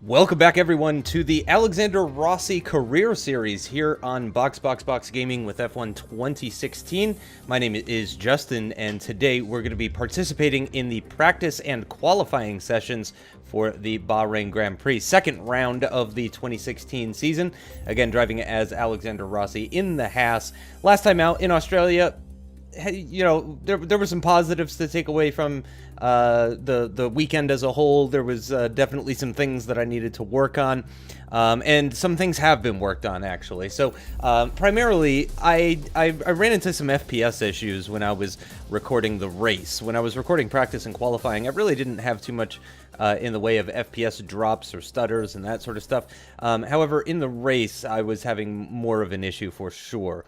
Welcome back, everyone, to the Alexander Rossi Career Series here on BoxBoxBoxGaming with F1 2016. My name is Justin, and today we're going to be participating in the practice and qualifying sessions for the Bahrain Grand Prix, second round of the 2016 season. Again, driving as Alexander Rossi in the Haas. Last time out in Australia, you know, there were some positives to take away from the weekend as a whole. There was definitely some things that I needed to work on, and some things have been worked on, actually. So primarily, I ran into some FPS issues when I was recording the race. When I was recording practice and qualifying, I really didn't have too much in the way of FPS drops or stutters and that sort of stuff. However, in the race, I was having more of an issue for sure.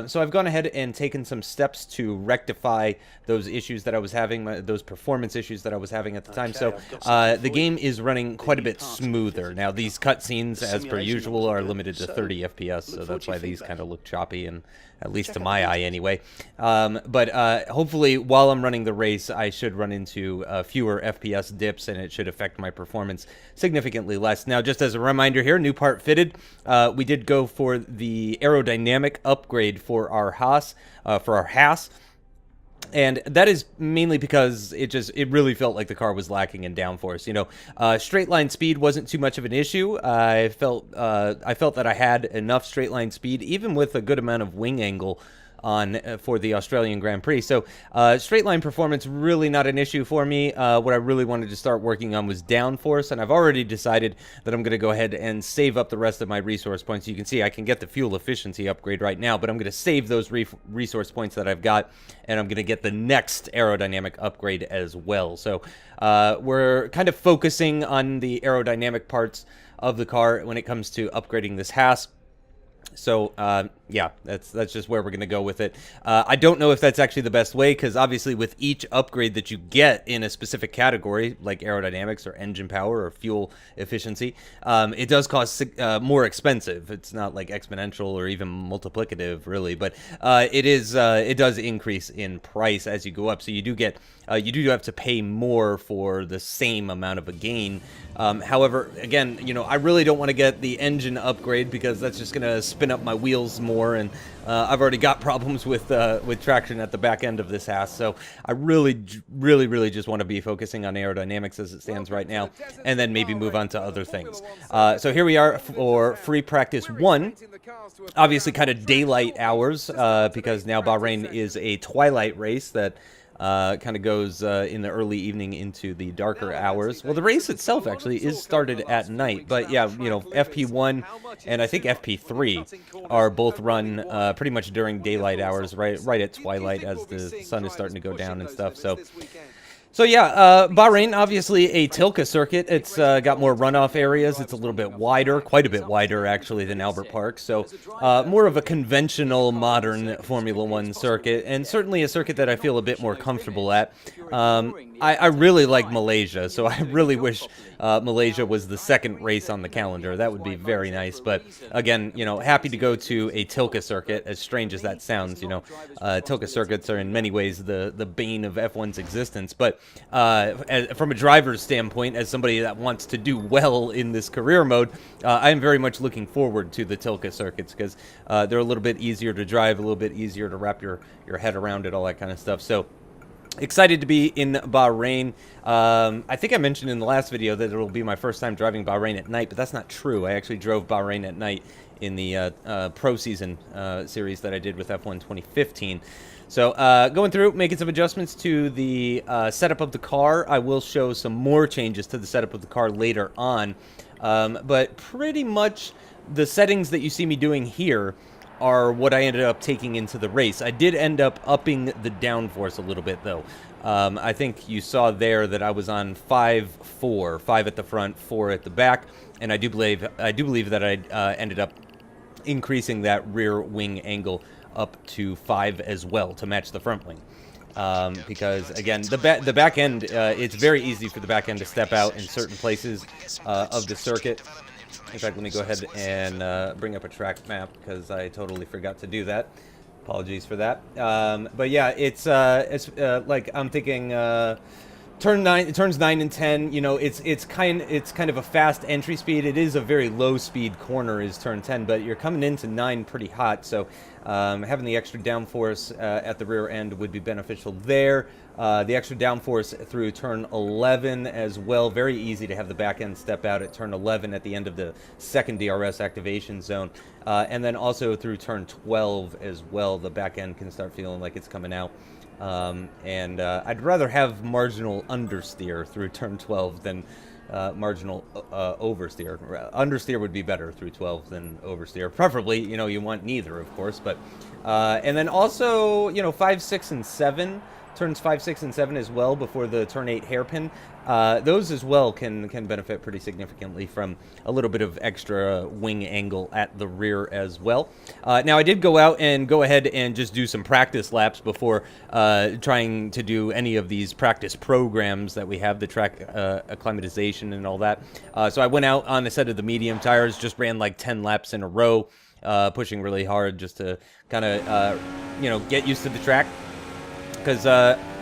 So I've gone ahead and taken some steps to rectify those issues that I was having, those performance issues that I was having at the time. So the game is running quite a bit smoother. Now, these cutscenes, as per usual, are limited to 30 FPS, so that's why these kind of look choppy, and at least to my eye anyway. But hopefully, while I'm running the race, I should run into fewer FPS dips, and it should affect my performance significantly less. Now, just as a reminder here, new part fitted. We did go for the aerodynamic upgrade for our Haas, and that is mainly because it really felt like the car was lacking in downforce. You know, straight line speed wasn't too much of an issue. I felt that I had enough straight line speed, even with a good amount of wing angle on for the Australian Grand Prix. So straight line performance, really not an issue for me. What I really wanted to start working on was downforce, and I've already decided that I'm going to go ahead and save up the rest of my resource points. You can see I can get the fuel efficiency upgrade right now, but I'm going to save those resource points that I've got, and I'm going to get the next aerodynamic upgrade as well. So we're kind of focusing on the aerodynamic parts of the car when it comes to upgrading this Haas. So, yeah, that's just where we're going to go with it. I don't know if that's actually the best way, because obviously with each upgrade that you get in a specific category, like aerodynamics or engine power or fuel efficiency, it does cost more expensive. It's not like exponential or even multiplicative, really, but it does increase in price as you go up. So you do have to pay more for the same amount of a gain. However, again, you know, I really don't want to get the engine upgrade, because that's just going to spin up my wheels more, and I've already got problems with traction at the back end of this Haas. So I really just want to be focusing on aerodynamics as it stands right now, and then maybe move on to other things. So here we are for free practice 1. Obviously kind of daylight hours, because now Bahrain is a twilight race that kind of goes in the early evening into the darker hours. Well, the race itself actually is started at night, but yeah, you know, FP1 and I think FP3 are both run pretty much during daylight hours, right at twilight, as the sun is starting to go down and stuff. So yeah, Bahrain, obviously a Tilke circuit. It's got more runoff areas. It's a little bit wider, quite a bit wider actually than Albert Park. So more of a conventional, modern Formula One circuit, and certainly a circuit that I feel a bit more comfortable at. I really like Malaysia, so I really wish Malaysia was the second race on the calendar. That would be very nice. But again, you know, happy to go to a Tilke circuit, as strange as that sounds. You know, Tilke circuits are in many ways the bane of F1's existence. But from a driver's standpoint, as somebody that wants to do well in this career mode, I am very much looking forward to the Tilke circuits, because they're a little bit easier to drive, a little bit easier to wrap your head around it, all that kind of stuff. So excited to be in Bahrain. I think I mentioned in the last video that it'll be my first time driving Bahrain at night, but that's not true. I actually drove Bahrain at night in the Pro Season series that I did with F1 2015. So going through, making some adjustments to the setup of the car. I will show some more changes to the setup of the car later on. But pretty much the settings that you see me doing here are what I ended up taking into the race. I did end up upping the downforce a little bit, though. I think you saw there that I was on 5-4, 5 at the front, 4 at the back, and I do believe that I ended up increasing that rear wing angle up to 5 as well to match the front wing. Because again, the back end, it's very easy for the back end to step out in certain places of the circuit. In fact, let me go ahead and bring up a track map, because I totally forgot to do that. Apologies for that. But yeah, it's like I'm thinking turns 9 and 10. You know, it's kind of a fast entry speed. It is a very low speed corner is turn 10, but you're coming into 9 pretty hot. So having the extra downforce at the rear end would be beneficial there. The extra downforce through turn 11 as well. Very easy to have the back end step out at turn 11 at the end of the second DRS activation zone. And then also through turn 12 as well, the back end can start feeling like it's coming out. I'd rather have marginal understeer through turn 12 than marginal oversteer. Understeer would be better through 12 than oversteer. Preferably, you know, you want neither, of course. But and then also, you know, 5, 6, and 7. Turns 5, 6, and 7 as well before the turn 8 hairpin. Those as well can benefit pretty significantly from a little bit of extra wing angle at the rear as well. Now, I did go out and go ahead and just do some practice laps before trying to do any of these practice programs that we have, the track acclimatization and all that. So I went out on a set of the medium tires, just ran like 10 laps in a row, pushing really hard just to kind of, you know, get used to the track. Because,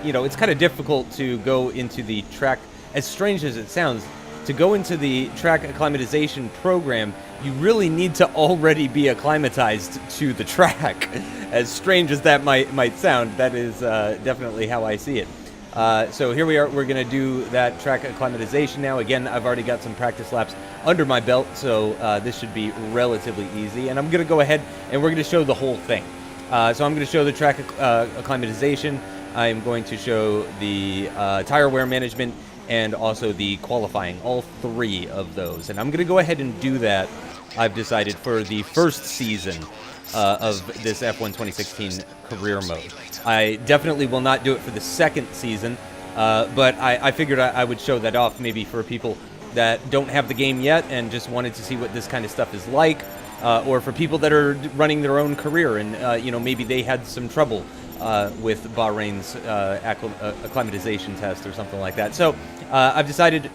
you know, it's kind of difficult to go into the track, as strange as it sounds, to go into the track acclimatization program, you really need to already be acclimatized to the track. As strange as that might sound, that is definitely how I see it. So here we are, we're going to do that track acclimatization now. Again, I've already got some practice laps under my belt, so this should be relatively easy. And I'm going to go ahead and we're going to show the whole thing. So I'm going to show the track acclimatization. I'm going to show the tire wear management and also the qualifying, all 3 of those. And I'm going to go ahead and do that, I've decided, for the first season of this F1 2016 career mode. I definitely will not do it for the second season, but I figured I would show that off maybe for people that don't have the game yet and just wanted to see what this kind of stuff is like. Or for people that are running their own career and, you know, maybe they had some trouble with Bahrain's acclimatization test or something like that. So I've decided,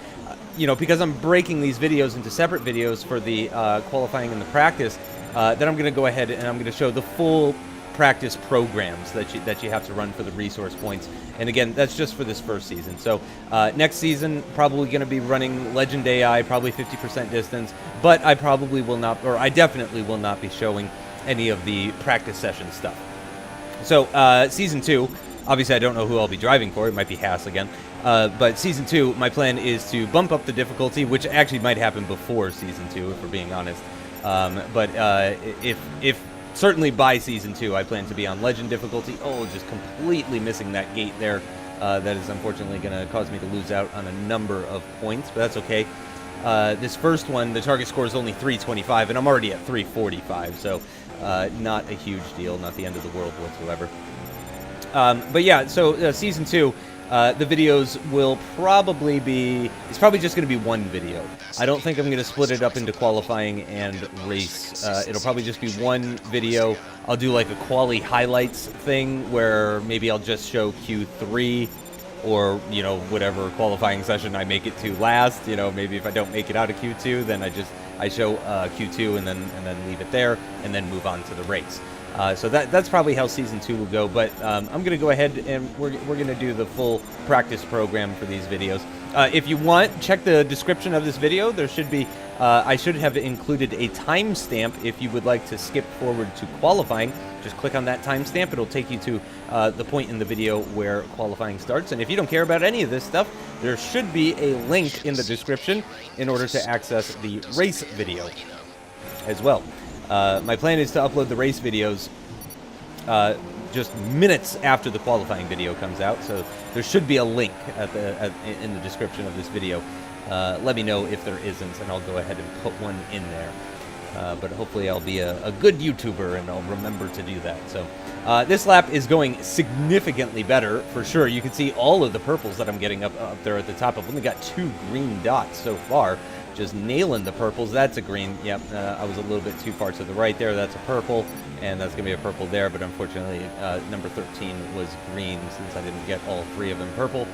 you know, because I'm breaking these videos into separate videos for the qualifying and the practice, that I'm going to go ahead and I'm going to show the full practice programs that you have to run for the resource points. And again, that's just for this first season. So next season, probably going to be running Legend AI, probably 50% distance, but I probably will not, or I definitely will not be showing any of the practice session stuff. So season 2, obviously I don't know who I'll be driving for. It might be Haas again. But season 2, my plan is to bump up the difficulty, which actually might happen before season 2, if we're being honest. But if certainly by season 2, I plan to be on Legend difficulty. Oh, just completely missing that gate there. That is unfortunately going to cause me to lose out on a number of points, but that's okay. This first one, the target score is only 325, and I'm already at 345, so not a huge deal, not the end of the world whatsoever. But yeah, so season 2, the videos will probably be, it's probably just going to be one video. I don't think I'm going to split it up into qualifying and race. It'll probably just be one video. I'll do like a quali highlights thing where maybe I'll just show Q3 or, you know, whatever qualifying session I make it to last. You know, maybe if I don't make it out of Q2, then I show Q2 and then leave it there and then move on to the race. So that's probably how season 2 will go, but I'm going to go ahead and we're going to do the full practice program for these videos. If you want, check the description of this video. There should be, I should have included a timestamp if you would like to skip forward to qualifying. Just click on that timestamp. It'll take you to the point in the video where qualifying starts. And if you don't care about any of this stuff, there should be a link in the description in order to access the race video as well. My plan is to upload the race videos just minutes after the qualifying video comes out, so there should be a link in the description of this video. Let me know if there isn't, and I'll go ahead and put one in there. But hopefully I'll be a good YouTuber, and I'll remember to do that. So this lap is going significantly better, for sure. You can see all of the purples that I'm getting up there at the top. I've only got 2 green dots so far. Just nailing the purples. That's a green. Yep, I was a little bit too far to the right there. That's a purple, and that's going to be a purple there. But unfortunately, number 13 was green since I didn't get all 3 of them purple.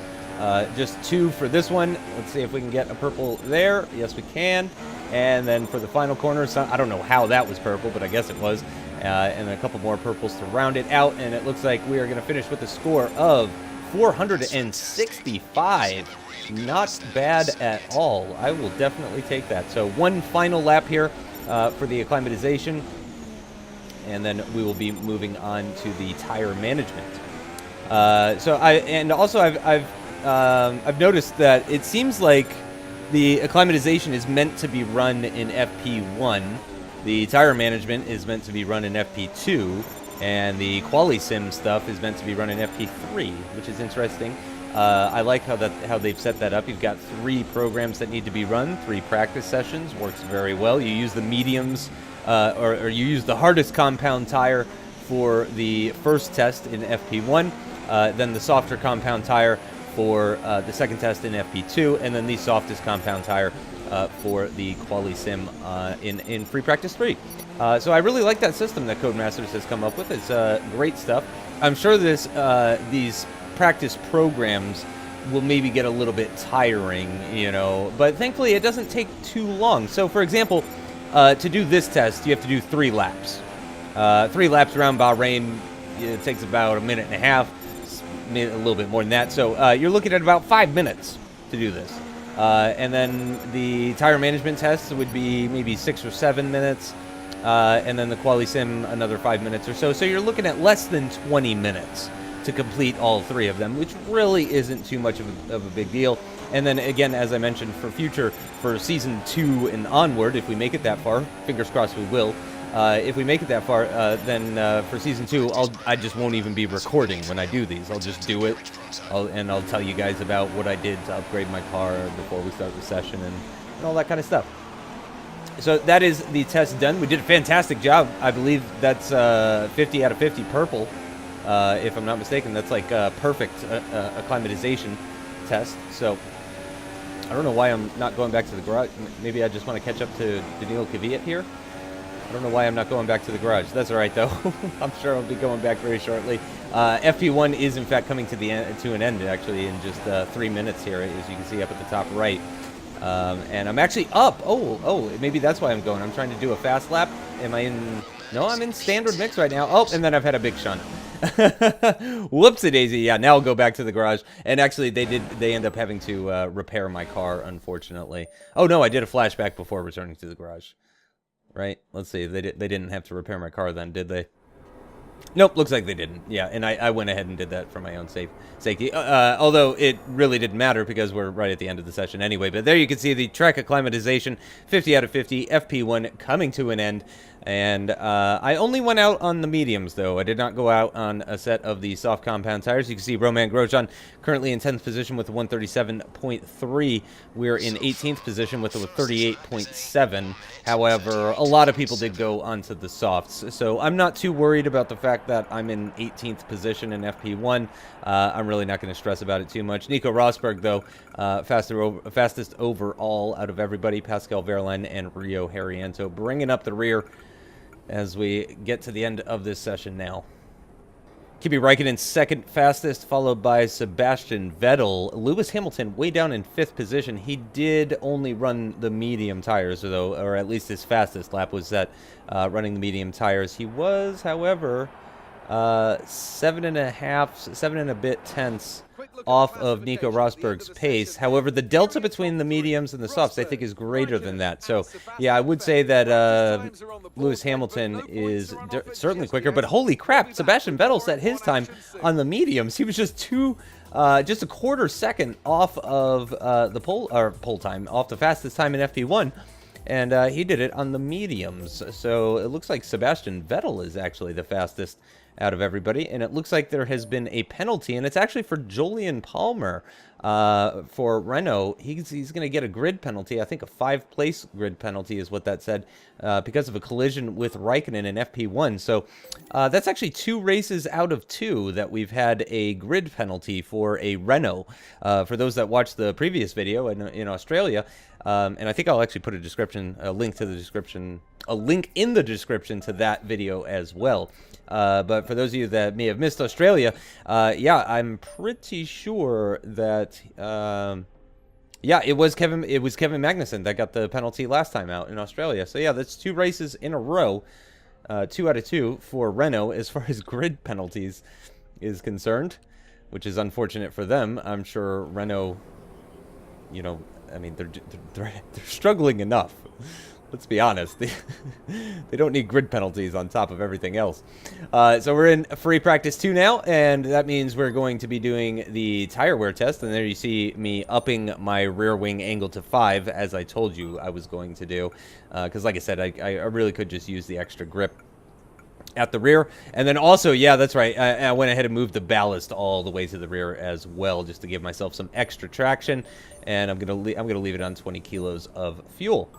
Just 2 for this one. Let's see if we can get a purple there. Yes, we can. And then for the final corner, I don't know how that was purple, but I guess it was. And a couple more purples to round it out. And it looks like we are going to finish with a score of 465. Not bad at all. I will definitely take that. So one final lap here for the acclimatization, and then we will be moving on to the tire management. I've noticed that it seems like the acclimatization is meant to be run in FP1. The tire management is meant to be run in FP2, and the QUALY sim stuff is meant to be run in FP3, which is interesting. I like how they've set that up. You've got 3 programs that need to be run, 3 practice sessions. Works very well. You use the mediums, or you use the hardest compound tire for the first test in FP1, then the softer compound tire for the second test in FP2, and then the softest compound tire for the QUALY sim in Free Practice 3. So I really like that system that Codemasters has come up with. It's great stuff. I'm sure these practice programs will maybe get a little bit tiring, but thankfully it doesn't take too long. So, for example, to do this test, you have to do 3 laps. 3 laps around Bahrain, it takes about a minute and a half, a little bit more than that. So you're looking at about 5 minutes to do this. And then the tire management tests would be maybe 6 or 7 minutes. And then the QUALY sim, another 5 minutes or so. So you're looking at less than 20 minutes to complete all 3 of them, which really isn't too much of a big deal. And then again, as I mentioned, for season 2 and onward, if we make it that far, fingers crossed we will. If we make it that far, then for season 2, I just won't even be recording when I do these. I'll just do it, and I'll tell you guys about what I did to upgrade my car before we start the session and all that kind of stuff. So that is the test done. We did a fantastic job. I believe that's 50 out of 50 purple. If I'm not mistaken, that's like a perfect acclimatization test. So I don't know why I'm not going back to the garage. Maybe I just want to catch up to Daniil Kvyat here. I don't know why I'm not going back to the garage. That's all right, though. I'm sure I'll be going back very shortly. FP1 is, in fact, coming to an end, actually, in just 3 minutes here, as you can see up at the top right. And I'm actually up. Oh, maybe that's why I'm going. I'm trying to do a fast lap. Am I in... No, I'm in standard mix right now. Oh, and then I've had a big shunt. Whoopsie-daisy. Yeah, now I'll go back to the garage. And actually, they end up having to repair my car, unfortunately. Oh, no, I did a flashback before returning to the garage. Right? Let's see. They didn't have to repair my car then, did they? Nope, looks like they didn't. Yeah, and I went ahead and did that for my own safety. Although it really didn't matter because we're right at the end of the session anyway. But there you can see the track acclimatization, 50 out of 50, FP1 coming to an end. And I only went out on the mediums, though. I did not go out on a set of the soft compound tires. You can see Romain Grosjean currently in 10th position with a 137.3. We're in 18th position with a 38.7. However, a lot of people did go onto the softs. So I'm not too worried about the fact that I'm in 18th position in FP1. I'm really not going to stress about it too much. Nico Rosberg, though, fastest overall out of everybody. Pascal Wehrlein and Rio Harriento bringing up the rear as we get to the end of this session now. Kimi Räikkönen second fastest, followed by Sebastian Vettel. Lewis Hamilton way down in 5th position. He did only run the medium tires, though, or at least his fastest lap was that running the medium tires. He was, however, 7 and a bit tenths off of Nico Rosberg's pace. However, the delta between the mediums and the softs, I think, is greater than that. So, yeah, I would say that Lewis Hamilton is certainly quicker. But holy crap, Sebastian Vettel set his time on the mediums. He was just a quarter second off of the pole time, off the fastest time in FP1. And he did it on the mediums. So it looks like Sebastian Vettel is actually the fastest out of everybody. And it looks like there has been a penalty, and it's actually for Jolyon Palmer for Renault. He's going to get a grid penalty. I think a 5-place grid penalty is what that said, because of a collision with Raikkonen in FP1. So that's actually 2 races out of 2 that we've had a grid penalty for a Renault. For those that watched the previous video in Australia, and I think I'll actually put a link in the description to that video as well. But for those of you that may have missed Australia, yeah, I'm pretty sure that yeah, it was Kevin Magnussen that got the penalty last time out in Australia. So yeah, that's 2 races in a row, 2 out of 2 for Renault as far as grid penalties is concerned. which is unfortunate for them. I'm sure Renault, you know, I mean, they're struggling enough. Let's be honest. They don't need grid penalties on top of everything else. So we're in free practice 2 now, and that means we're going to be doing the tire wear test. And there you see me upping my rear wing angle to 5, as I told you I was going to do. Because like I said, I really could just use the extra grip at the rear. And then also, yeah, that's right, I went ahead and moved the ballast all the way to the rear as well, just to give myself some extra traction. And I'm gonna leave it on 20 kilos of fuel.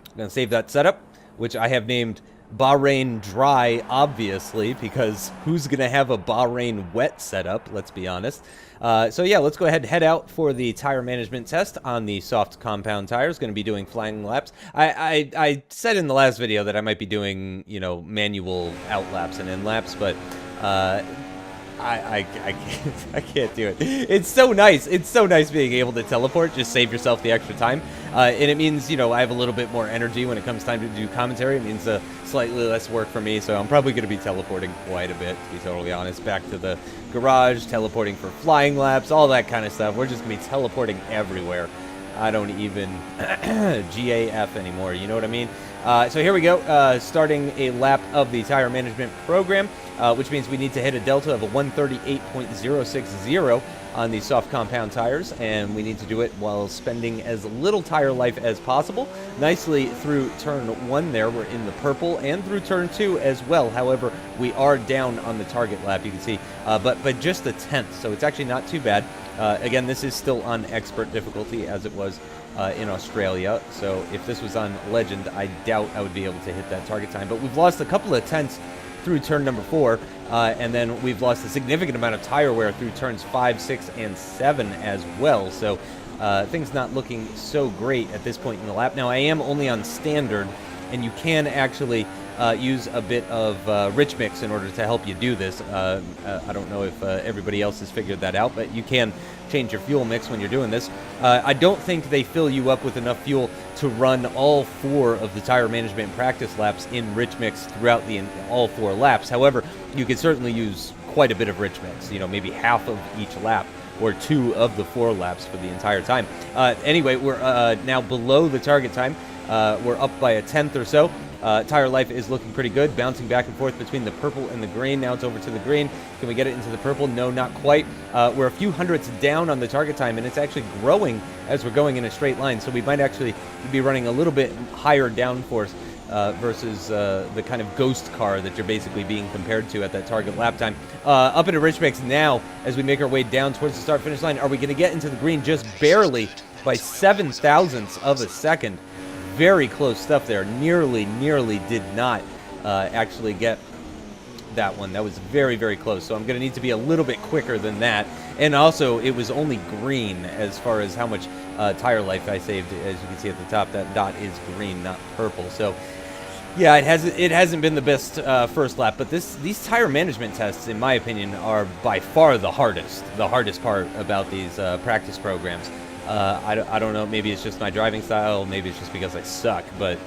I'm going to save that setup, which I have named Bahrain Dry, obviously, because who's going to have a Bahrain wet setup, let's be honest. So yeah, let's go ahead and head out for the tire management test on the soft compound tires. Going to be doing flying laps. I said in the last video that I might be doing, you know, manual out laps and in laps, but I can't do it. It's so nice. It's so nice being able to teleport. Just save yourself the extra time. And it means, you know, I have a little bit more energy when it comes time to do commentary. It means slightly less work for me. So I'm probably going to be teleporting quite a bit, to be totally honest. Back to the garage, teleporting for flying laps, all that kind of stuff. We're just going to be teleporting everywhere. I don't even GAF anymore. You know what I mean? So here we go. Starting a lap of the tire management program, which means we need to hit a delta of a 138.060 on the soft compound tires, and we need to do it while spending as little tire life as possible. Nicely through turn 1 there, we're in the purple, and through turn 2 as well. However, we are down on the target lap, you can see, but just a tenth, so it's actually not too bad. Again, this is still on expert difficulty, as it was in Australia, so if this was on Legend, I doubt I would be able to hit that target time. But we've lost a couple of tenths through turn number 4, and then we've lost a significant amount of tire wear through turns 5, 6, and 7 as well. So things not looking so great at this point in the lap. Now, I am only on standard, and you can actually use a bit of rich mix in order to help you do this. I don't know if everybody else has figured that out, but you can change your fuel mix when you're doing this. I don't think they fill you up with enough fuel to run all 4 of the tire management practice laps in rich mix throughout all 4 laps. However, you could certainly use quite a bit of rich mix, you know, maybe half of each lap or 2 of the 4 laps for the entire time. Anyway, we're now below the target time. We're up by a tenth or so. Tire life is looking pretty good, bouncing back and forth between the purple and the green. Now it's over to the green. Can we get it into the purple? No, not quite. We're a few hundredths down on the target time, and it's actually growing as we're going in a straight line. So we might actually be running a little bit higher downforce versus the kind of ghost car that you're basically being compared to at that target lap time. Up into rich mix now as we make our way down towards the start-finish line. Are we going to get into the green just barely by 7 thousandths of a second? Very close stuff there. Nearly did not actually get that one. That was very, very close. So I'm going to need to be a little bit quicker than that. And also, it was only green as far as how much tire life I saved. As you can see at the top, that dot is green, not purple. So yeah, it hasn't been the best first lap. But these tire management tests, in my opinion, are by far the hardest part about these practice programs. I don't know, maybe it's just my driving style, maybe it's just because I suck, but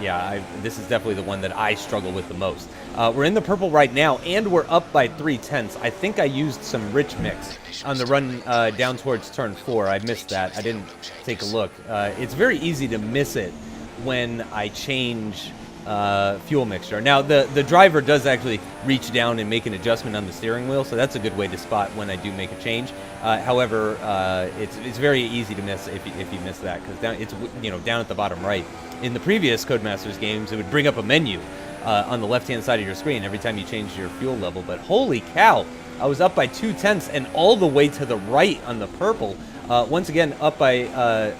yeah, this is definitely the one that I struggle with the most. We're in the purple right now, and we're up by 3 tenths. I think I used some rich mix on the run down towards turn 4. I missed that. I didn't take a look. It's very easy to miss it when I change fuel mixture. Now, the driver does actually reach down and make an adjustment on the steering wheel, so that's a good way to spot when I do make a change. However, it's very easy to miss if you miss that, because it's down at the bottom right. In the previous Codemasters games, it would bring up a menu on the left-hand side of your screen every time you changed your fuel level. But holy cow, I was up by 2 tenths and all the way to the right on the purple. Once again, up by a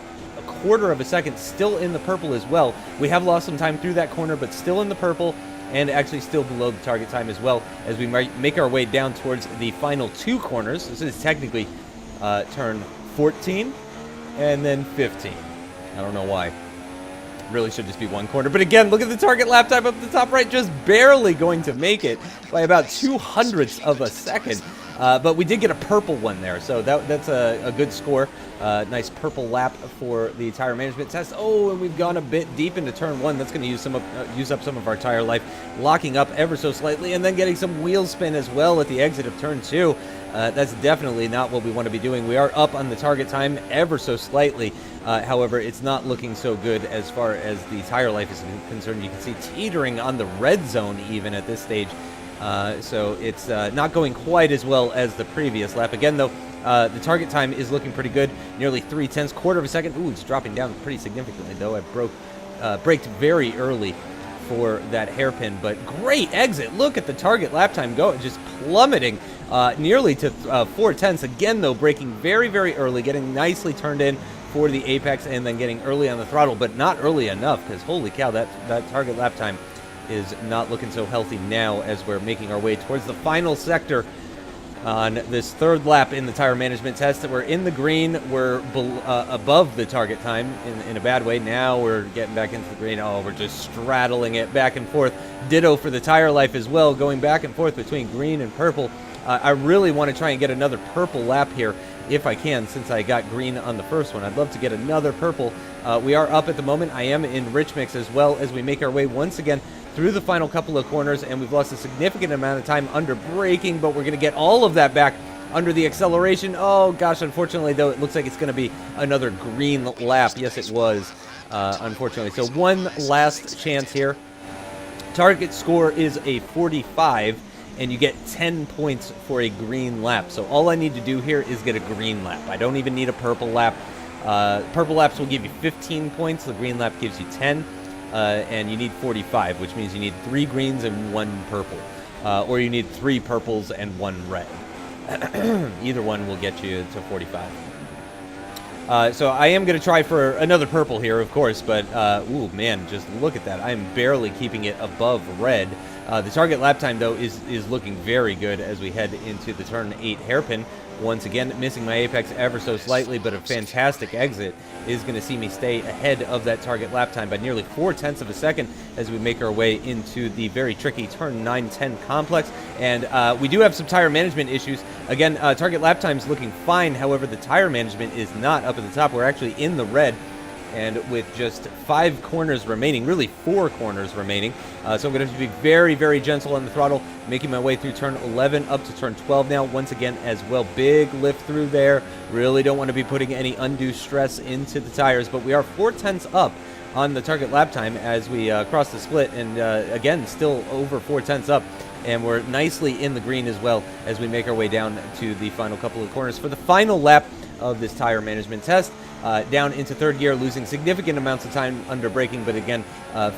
quarter of a second, still in the purple as well. We have lost some time through that corner, but still in the purple, and actually still below the target time as well, as we might make our way down towards the final 2 corners. This is technically turn 14 and then 15. I don't know why. Really should just be 1 corner. But again, look at the target lap time up the top right, just barely going to make it by about 200ths of a second. But we did get a purple one there, so that's a good score. Nice purple lap for the tire management test. Oh, and we've gone a bit deep into turn 1. That's going to use up some of our tire life, locking up ever so slightly, and then getting some wheel spin as well at the exit of turn 2. That's definitely not what we want to be doing. We are up on the target time ever so slightly. However, it's not looking so good as far as the tire life is concerned. You can see teetering on the red zone even at this stage. So it's not going quite as well as the previous lap. Again, though, the target time is looking pretty good. Nearly 3/10, quarter of a second. Ooh, it's dropping down pretty significantly, though. I braked very early for that hairpin, but great exit. Look at the target lap time go, just plummeting nearly to 4/10. Again, though, braking very, very early, getting nicely turned in for the apex, and then getting early on the throttle, but not early enough, because holy cow, that target lap time is not looking so healthy now as we're making our way towards the final sector on this third lap in the tire management test. We're in the green. We're above the target time in a bad way. Now we're getting back into the green. Oh, we're just straddling it back and forth. Ditto for the tire life as well, going back and forth between green and purple. I really want to try and get another purple lap here if I can, since I got green on the first one. I'd love to get another purple. We are up at the moment. I am in rich mix as well as we make our way once again through the final couple of corners, and we've lost a significant amount of time under braking, but we're going to get all of that back under the acceleration. Oh gosh, unfortunately though, it looks like it's going to be another green lap. Yes, it was, unfortunately. So one last chance here. Target score is a 45, and you get 10 points for a green lap. So all I need to do here is get a green lap. I don't even need a purple lap. Purple laps will give you 15 points. The green lap gives you 10. And you need 45, which means you need 3 greens and 1 purple. Or you need 3 purples and 1 red. Either one will get you to 45. So I am going to try for another purple here, of course, but, ooh, man, just look at that. I am barely keeping it above red. The target lap time, though, is looking very good as we head into the turn 8 hairpin. Once again, missing my apex ever so slightly, but a fantastic exit is going to see me stay ahead of that target lap time by nearly 4/10 of a second as we make our way into the very tricky turn 9-10 complex. And we do have some tire management issues. Again, target lap time's looking fine. However, the tire management is not up at the top. We're actually in the red. And with just 5 corners remaining, really 4 corners remaining. So I'm going to have to be very, very gentle on the throttle, making my way through turn 11 up to turn 12 now. Once again, as well, big lift through there. Really don't want to be putting any undue stress into the tires, but we are 4/10 up on the target lap time as we cross the split. And again, still over 4/10 up. And we're nicely in the green as well as we make our way down to the final couple of corners for the final lap of this tire management test. Down into third gear, losing significant amounts of time under braking, but again,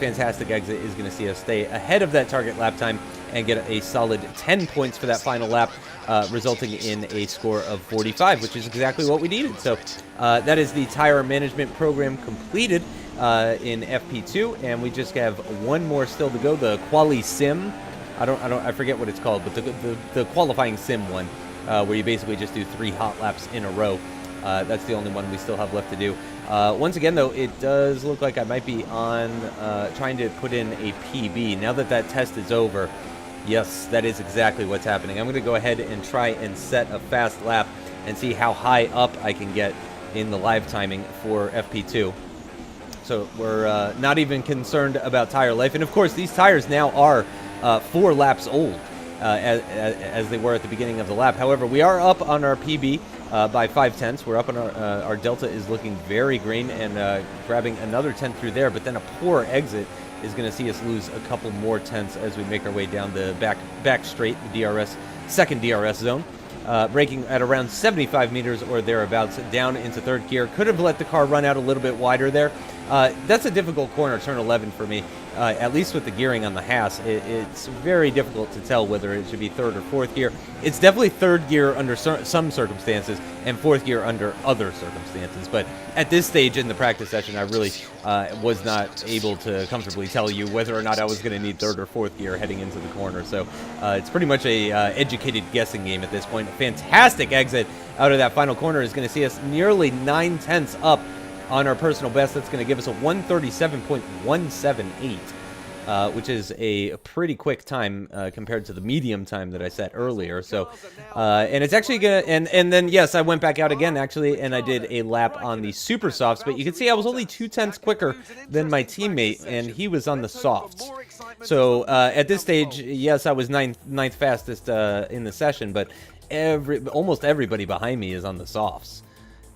fantastic exit is going to see us stay ahead of that target lap time and get a solid 10 points for that final lap, resulting in a score of 45, which is exactly what we needed. So that is the tire management program completed in FP2, and we just have one more still to go, the QUALY sim. I forget what it's called, but the qualifying sim one, where you basically just do 3 hot laps in a row. That's the only one we still have left to do. Once again, though, it does look like I might be on trying to put in a PB. Now that test is over, yes, that is exactly what's happening. I'm going to go ahead and try and set a fast lap and see how high up I can get in the live timing for FP2. So we're not even concerned about tire life. And, of course, these tires now are 4 laps old. As they were at the beginning of the lap. However, we are up on our PB by 5/10. We're up on our delta is looking very green and grabbing another 10 through there, but then a poor exit is going to see us lose a couple more tenths as we make our way down the back straight, the DRS, second DRS zone. Braking at around 75 meters or thereabouts down into third gear. Could have let the car run out a little bit wider there. That's a difficult corner, turn 11 for me. At least with the gearing on the Haas, it's very difficult to tell whether it should be third or fourth gear. It's definitely third gear under some circumstances and fourth gear under other circumstances. But at this stage in the practice session, I really was not able to comfortably tell you whether or not I was going to need third or fourth gear heading into the corner. So it's pretty much a educated guessing game at this point. A fantastic exit out of that final corner is going to see us nearly 9/10 up on our personal best. That's going to give us a 137.178, which is a pretty quick time compared to the medium time that I set earlier. So, and it's actually going to, and then, yes, I went back out again, actually, and I did a lap on the super softs, but you can see I was only 2/10 quicker than my teammate, and he was on the softs. So, at this stage, yes, I was ninth fastest in the session, but almost everybody behind me is on the softs.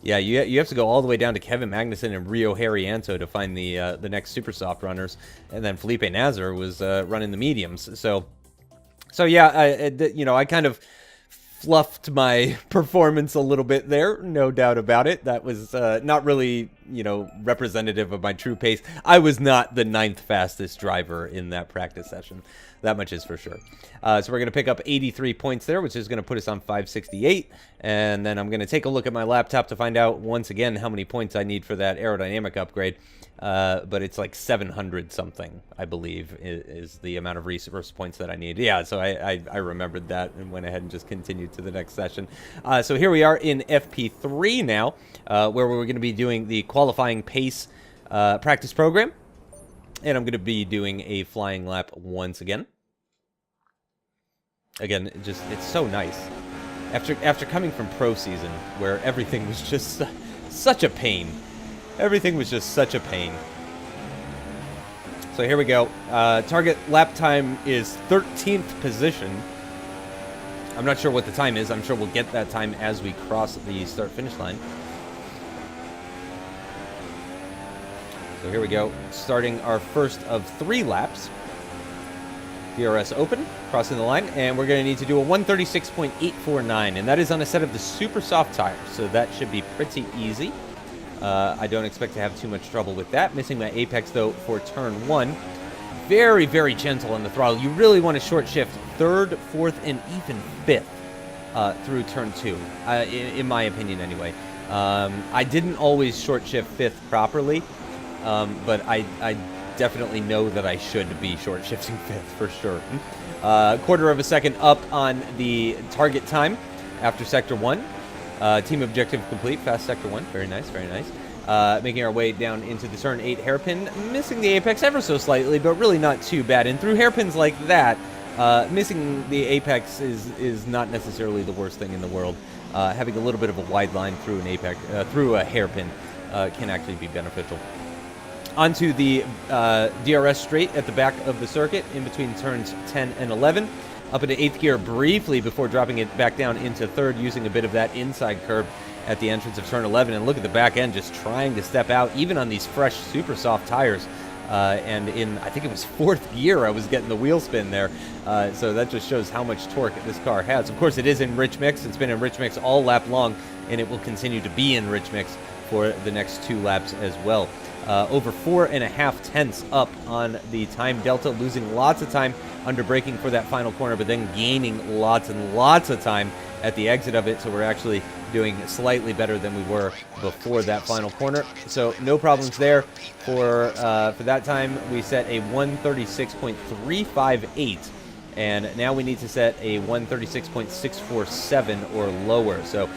Yeah, you have to go all the way down to Kevin Magnussen and Rio Harriento to find the next super soft runners, and then Felipe Nasr was running the mediums. So yeah, I kind of fluffed my performance a little bit there, no doubt about it. That was not really, representative of my true pace. I was not the 9th fastest driver in that practice session. That much is for sure. So we're going to pick up 83 points there, which is going to put us on 568. And then I'm going to take a look at my laptop to find out, once again, how many points I need for that aerodynamic upgrade. But it's like 700 something, I believe, is the amount of resource points that I need. Yeah, so I remembered that and went ahead and just continued to the next session. So here we are in FP3 now, where we're going to be doing the qualifying pace practice program. And I'm going to be doing a flying lap once again. Again, it's so nice. After coming from pro season, where everything was just such a pain. Everything was just such a pain. So here we go. Target lap time is 13th position. I'm not sure what the time is. I'm sure we'll get that time as we cross the start-finish line. So here we go, starting our first of 3 laps. DRS open, crossing the line, and we're going to need to do a 136.849, and that is on a set of the super soft tires, so that should be pretty easy. I don't expect to have too much trouble with that. Missing my apex, though, for turn 1. Very, very gentle on the throttle. You really want to short shift 3rd, 4th, and even 5th through turn 2, in my opinion anyway. I didn't always short shift 5th properly. But I definitely know that I should be short shifting 5th for sure. Quarter of a second up on the target time after sector 1. Team objective complete, fast sector 1. Very nice, very nice. Making our way down into the turn 8 hairpin. Missing the apex ever so slightly, but really not too bad. And through hairpins like that, missing the apex is not necessarily the worst thing in the world. Having a little bit of a wide line through an apex, through a hairpin, can actually be beneficial. Onto the DRS straight at the back of the circuit in between turns 10 and 11. Up into 8th gear briefly before dropping it back down into 3rd, using a bit of that inside curb at the entrance of turn 11. And look at the back end just trying to step out, even on these fresh, super soft tires. And in, I think it was 4th gear, I was getting the wheel spin there. So that just shows how much torque this car has. Of course, it is in rich mix. It's been in rich mix all lap long, and it will continue to be in rich mix for the next 2 laps as well. Over 4.5 tenths up on the time delta, losing lots of time under braking for that final corner, but then gaining lots and lots of time at the exit of it, so we're actually doing slightly better than we were before that final corner. So no problems there. For that time, we set a 136.358, and now we need to set a 136.647 or lower. So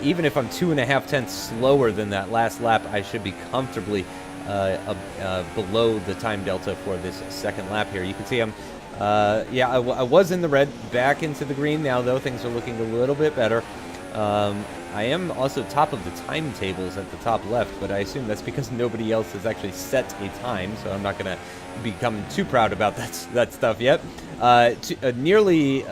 even if I'm 2.5 tenths slower than that last lap, I should be comfortably below the time delta for this second lap here. You can see I'm, I was in the red, back into the green now, though. Things are looking a little bit better. I am also top of the timetables at the top left, but I assume that's because nobody else has actually set a time, so I'm not going to become too proud about that stuff yet. Nearly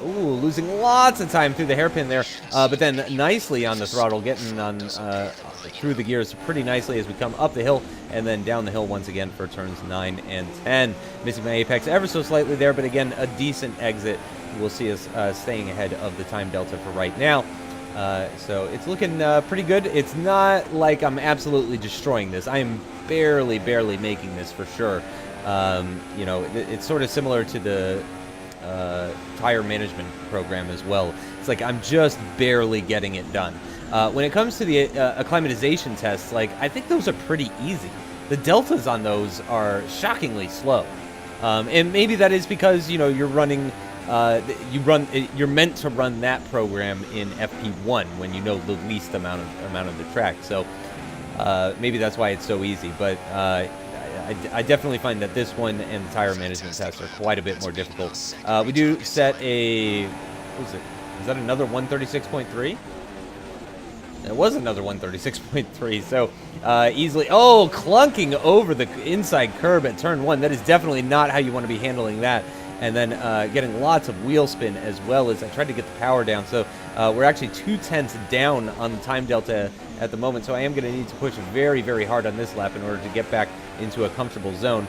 losing lots of time through the hairpin there, but then nicely on the throttle, getting on through the gears pretty nicely as we come up the hill and then down the hill once again for turns 9 and 10. Missing my apex ever so slightly there, but again, a decent exit. We'll see us staying ahead of the time delta for right now. So it's looking pretty good. It's not like I'm absolutely destroying this. I am barely making this for sure. It's sort of similar to the tire management program as well. It's like I'm just barely getting it done. When it comes to the acclimatization tests, I think those are pretty easy. The deltas on those are shockingly slow. And maybe that is because, you're running... you're meant to run that program in FP1 when you know the least amount of the track. So maybe that's why it's so easy. But I definitely find that this one and the tire management tests are quite a bit more difficult. We do set a... What was it? Is that another 136.3? It was another 136.3, so easily... Oh, clunking over the inside curb at turn 1. That is definitely not how you want to be handling that and then getting lots of wheel spin as well as I tried to get the power down. So we're actually 2/10 down on the time delta at the moment, so I am going to need to push very, very hard on this lap in order to get back into a comfortable zone.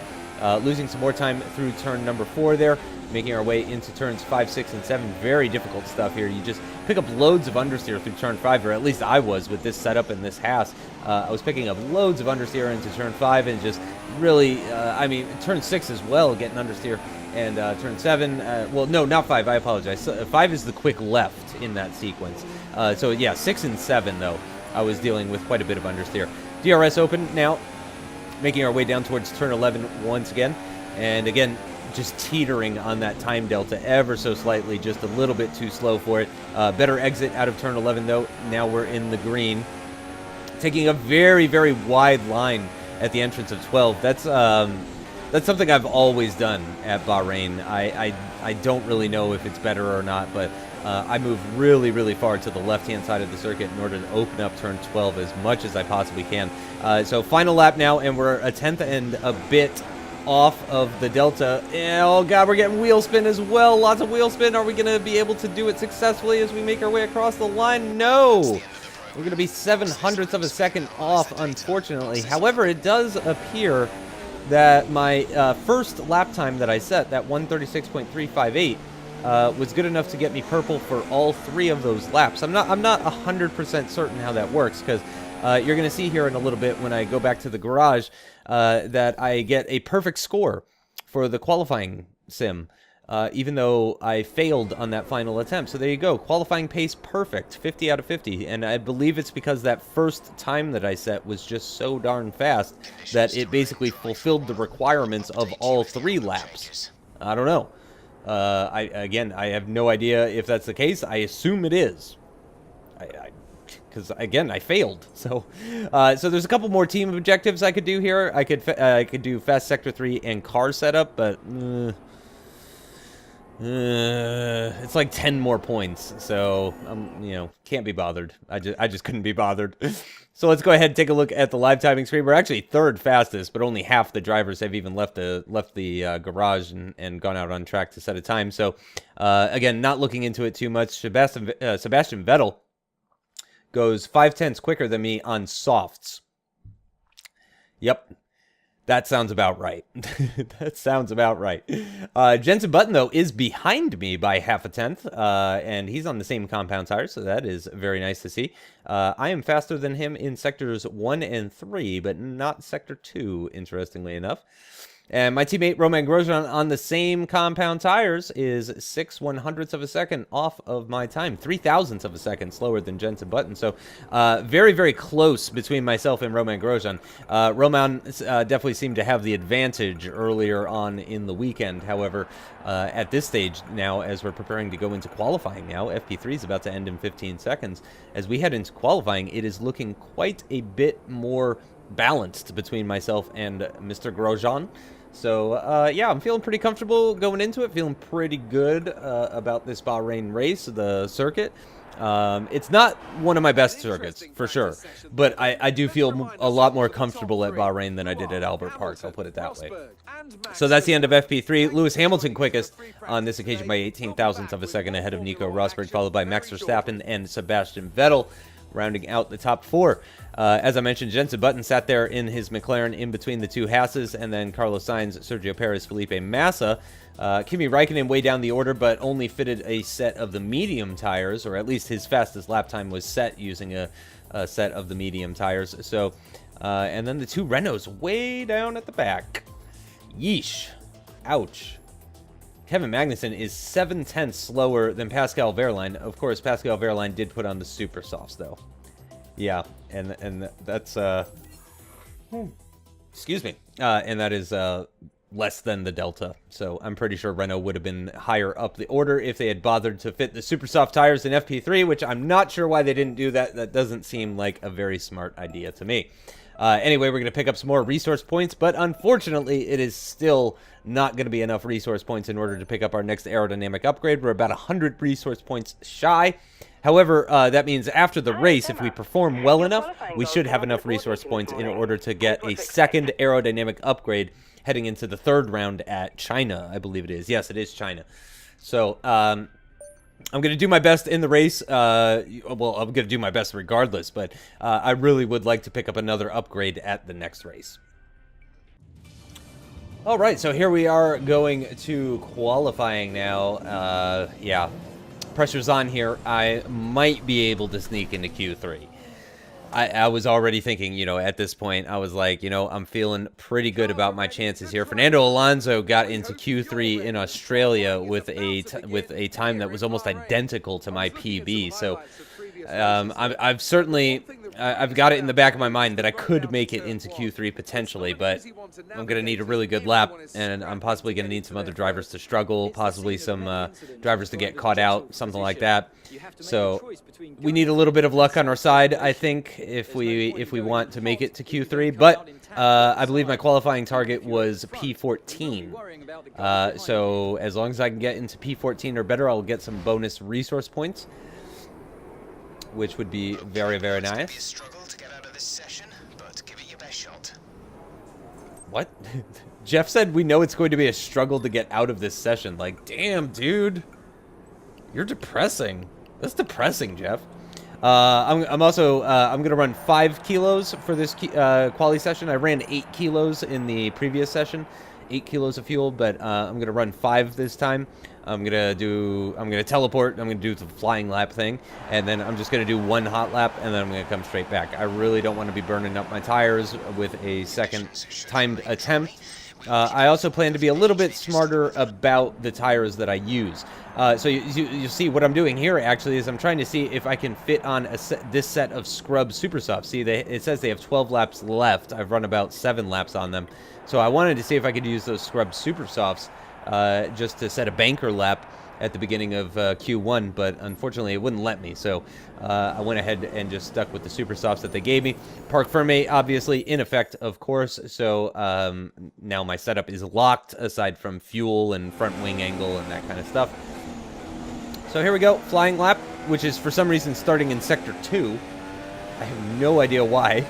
Losing some more time through turn number 4 there, making our way into turns 5, 6, and 7. Very difficult stuff here. You just pick up loads of understeer through turn 5, or at least I was with this setup and this Haas. I was picking up loads of understeer into turn 5 and just really, I mean, turn 6 as well, getting understeer. And turn 7, well, no, not 5, I apologize. 5 is the quick left in that sequence. So, yeah, 6 and 7, though, I was dealing with quite a bit of understeer. DRS open now, making our way down towards turn 11 once again. And again, just teetering on that time delta ever so slightly, just a little bit too slow for it. Better exit out of turn 11, though. Now we're in the green. Taking a very, very wide line at the entrance of 12. That's something I've always done at Bahrain. I don't really know if it's better or not, but I move really, really far to the left-hand side of the circuit in order to open up turn 12 as much as I possibly can. So final lap now, and we're a tenth and a bit off of the delta. Oh, God, we're getting wheel spin as well. Lots of wheel spin. Are we going to be able to do it successfully as we make our way across the line? No. We're going to be 7/100ths of a second off, unfortunately. However, it does appear that my first lap time that I set, that 1:36.358, was good enough to get me purple for all 3 of those laps. I'm not 100% certain how that works, because you're going to see here in a little bit when I go back to the garage that I get a perfect score for the qualifying sim, even though I failed on that final attempt. So there you go, qualifying pace perfect, 50 out of 50, and I believe it's because that first time that I set was just so darn fast that it basically fulfilled the requirements of all 3 laps. I don't know. Again, I have no idea if that's the case. I assume it is. Because again, I failed. So there's a couple more team objectives I could do here. I could do fast sector 3 and car setup, but it's like 10 more points. So you know, can't be bothered. I just couldn't be bothered. So let's go ahead and take a look at the live timing screen. We're actually 3rd fastest, but only half the drivers have even left the garage and gone out on track to set a time. So again, not looking into it too much. Sebastian Vettel goes 5/10ths quicker than me on softs. Yep. That sounds about right. That sounds about right. Jenson Button, though, is behind me by 0.5 and he's on the same compound tires, so that is very nice to see. I am faster than him in sectors 1 and 3, but not sector 2, interestingly enough. And my teammate Romain Grosjean on the same compound tires is 6/100ths of a second off of my time, 0.003 of a second slower than Jenson Button. So very, very close between myself and Romain Grosjean. Romain definitely seemed to have the advantage earlier on in the weekend. However, at this stage now, as we're preparing to go into qualifying now, FP3 is about to end in 15 seconds. As we head into qualifying, it is looking quite a bit more balanced between myself and Mr. Grosjean. So, yeah, I'm feeling pretty comfortable going into it, feeling pretty good about this Bahrain race, the circuit. It's not one of my best circuits, for sure, but I do feel a lot more comfortable at Bahrain than I did at Albert Park, I'll put it that way. So that's the end of FP3. Lewis Hamilton quickest on this occasion by 18,000ths of a second ahead of Nico Rosberg, followed by Max Verstappen and Sebastian Vettel, rounding out the top 4. As I mentioned, Jenson Button sat there in his McLaren in between the 2 Haas's, and then Carlos Sainz, Sergio Perez, Felipe Massa. Kimi Räikkönen way down the order, but only fitted a set of the medium tires, or at least his fastest lap time was set using a set of the medium tires. So, and then the 2 Renaults way down at the back. Yeesh. Ouch. Kevin Magnussen is 7/10ths slower than Pascal Wehrlein. Of course, Pascal Wehrlein did put on the super softs, though. Yeah, and that's excuse me, and that is less than the Delta. So I'm pretty sure Renault would have been higher up the order if they had bothered to fit the super soft tires in FP3, which I'm not sure why they didn't do that. That doesn't seem like a very smart idea to me. Anyway, we're going to pick up some more resource points, but unfortunately, it is still not going to be enough resource points in order to pick up our next aerodynamic upgrade. We're about 100 resource points shy, However, that means after the race, if we perform well enough, we should have enough resource points in order to get a second aerodynamic upgrade heading into the third round at China, I believe it is. Yes, it is China. So, I'm going to do my best in the race. Well, I'm going to do my best regardless, but I really would like to pick up another upgrade at the next race. All right, so here we are going to qualifying now. Yeah, pressure's on here. I might be able to sneak into Q3. I was already thinking, you know, at this point, I was like, you know, I'm feeling pretty good about my chances here. Fernando Alonso got into Q3 in Australia with a time that was almost identical to my PB. So I've certainly I've got it in the back of my mind that I could make it into Q3 potentially, but I'm going to need a really good lap, and I'm possibly going to need some other drivers to struggle, possibly some drivers to get caught out, something like that. So we need a little bit of luck on our side, I think, if we want to make it to Q3. But I believe my qualifying target was P14. So as long as I can get into P14 or better, I'll get some bonus resource points, which would be very, very nice. What? Jeff said we know it's going to be a struggle to get out of this session. Like, damn, dude. You're depressing. That's depressing, Jeff. I'm also I'm going to run 5 kilos for this quali session. I ran 8 kilos in the previous session. 8 kilos of fuel, but I'm going to run 5 this time. I'm going to teleport, I'm going to do the flying lap thing, and then I'm just going to do 1 hot lap, and then I'm going to come straight back. I really don't want to be burning up my tires with a second timed attempt. I also plan to be a little bit smarter about the tires that I use. So you see what I'm doing here actually is I'm trying to see if I can fit on this set of Scrub Super Softs. See, it says they have 12 laps left. I've run about 7 laps on them. So I wanted to see if I could use those Scrub Super Softs just to set a banker lap at the beginning of Q1, but unfortunately it wouldn't let me. So I went ahead and just stuck with the Super Softs that they gave me. Parc Ferme, obviously, in effect, of course. So now my setup is locked, aside from fuel and front wing angle and that kind of stuff. So here we go, flying lap, which is for some reason starting in Sector 2. I have no idea why.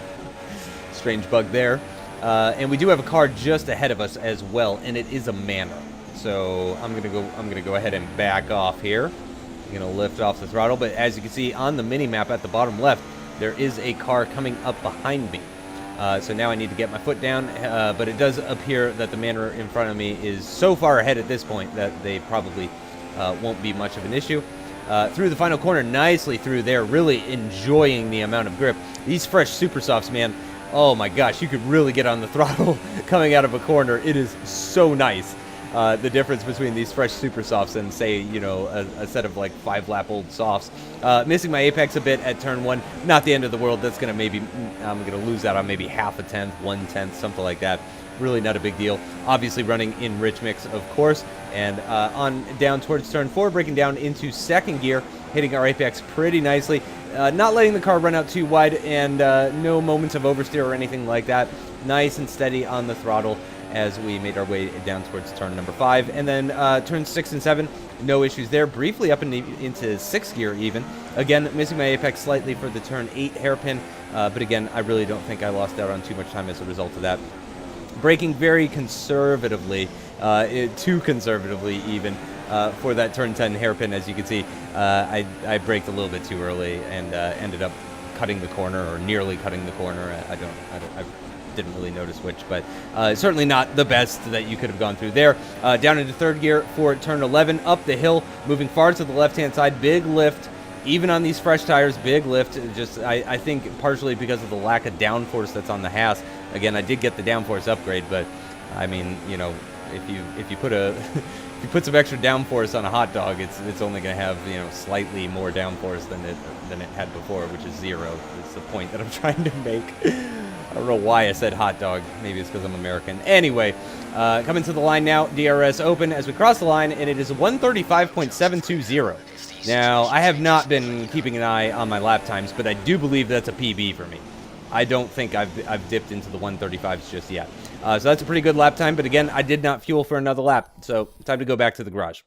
Strange bug there. And we do have a car just ahead of us as well, and it is a Manor. So I'm gonna go ahead and back off here. I'm gonna lift off the throttle, but as you can see on the mini map at the bottom left, there is a car coming up behind me. So now I need to get my foot down, but it does appear that the Manor in front of me is so far ahead at this point that they probably won't be much of an issue. Through the final corner, nicely through there, really enjoying the amount of grip. These fresh Super Softs, man, oh my gosh, you could really get on the throttle coming out of a corner. It is so nice. The difference between these fresh Super Softs and, say, you know, a set of like 5-lap-old softs. Missing my apex a bit at turn 1, not the end of the world. That's gonna I'm gonna lose out on maybe half a tenth, 1/10, something like that. Really not a big deal. Obviously running in rich mix, of course, and on down towards turn 4, breaking down into second gear, hitting our apex pretty nicely. Not letting the car run out too wide, and no moments of oversteer or anything like that. Nice and steady on the throttle as we made our way down towards turn number 5. And then turn 6 and 7, no issues there. Briefly up into 6th gear even. Again, missing my apex slightly for the turn 8 hairpin, but again, I really don't think I lost out on too much time as a result of that. Braking very conservatively, too conservatively even, for that turn 10 hairpin. As you can see, I braked a little bit too early and ended up cutting the corner, or nearly cutting the corner. I didn't really notice which, but certainly not the best that you could have gone through there. Down into 3rd gear for turn 11, up the hill, moving far to the left-hand side, big lift. Even on these fresh tires, big lift. Just I think partially because of the lack of downforce that's on the Haas. Again, I did get the downforce upgrade, but I mean, you know, if you put if you put some extra downforce on a hot dog, it's only going to have, you know, slightly more downforce than it had before, which is 0. It's the point that I'm trying to make. I don't know why I said hot dog. Maybe it's because I'm American. Anyway, coming to the line now, DRS open as we cross the line, and it is 135.720. Now, I have not been keeping an eye on my lap times, but I do believe that's a PB for me. I don't think I've dipped into the 135s just yet. So that's a pretty good lap time, but again, I did not fuel for another lap, so time to go back to the garage.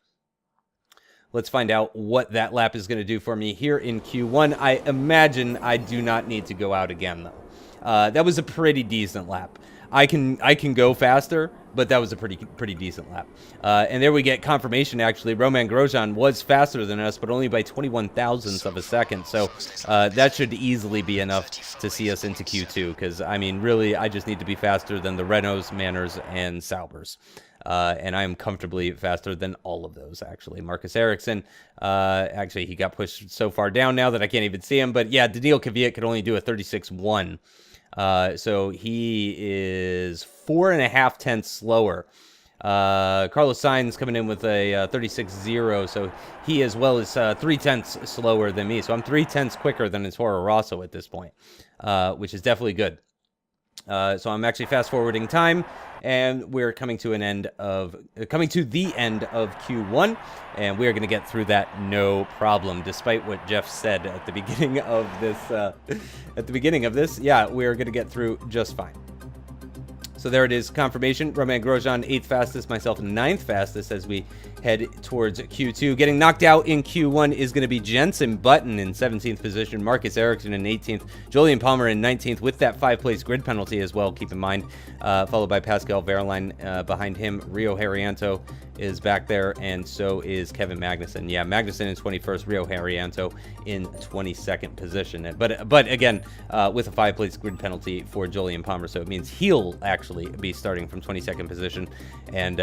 Let's find out what that lap is going to do for me here in Q1. I imagine I do not need to go out again, though. That was a pretty decent lap. I can go faster, but that was a pretty decent lap. And there we get confirmation, actually. Romain Grosjean was faster than us, but only by 21 thousandths of a second. So that should easily be enough to see us into Q2. Because, I mean, really, I just need to be faster than the Renaults, Manners, and Saubers. And I am comfortably faster than all of those, actually. Marcus Ericsson, actually, he got pushed so far down now that I can't even see him. But, yeah, Daniil Kvyat could only do a 36.1. So he is 4.5 tenths slower. Carlos Sainz coming in with a 36.0, so he as well is 3 tenths slower than me. So I'm 3 tenths quicker than Toro Rosso at this point, which is definitely good. So I'm actually fast forwarding time, and we're coming to the end of Q1, and we are going to get through that no problem, despite what Jeff said at the beginning of this. Yeah, we're going to get through just fine. So there it is, confirmation. Romain Grosjean, 8th fastest, myself 9th fastest as we head towards Q2. Getting knocked out in Q1 is going to be Jenson Button in 17th position, Marcus Ericsson in 18th, Jolyon Palmer in 19th with that 5-place grid penalty as well, keep in mind, followed by Pascal Wehrlein behind him. Rio Haryanto is back there, and so is Kevin Magnussen. Yeah, Magnussen in 21st, Rio Haryanto in 22nd position. But again, with a 5-place grid penalty for Jolyon Palmer, so it means he'll actually be starting from 22nd position, and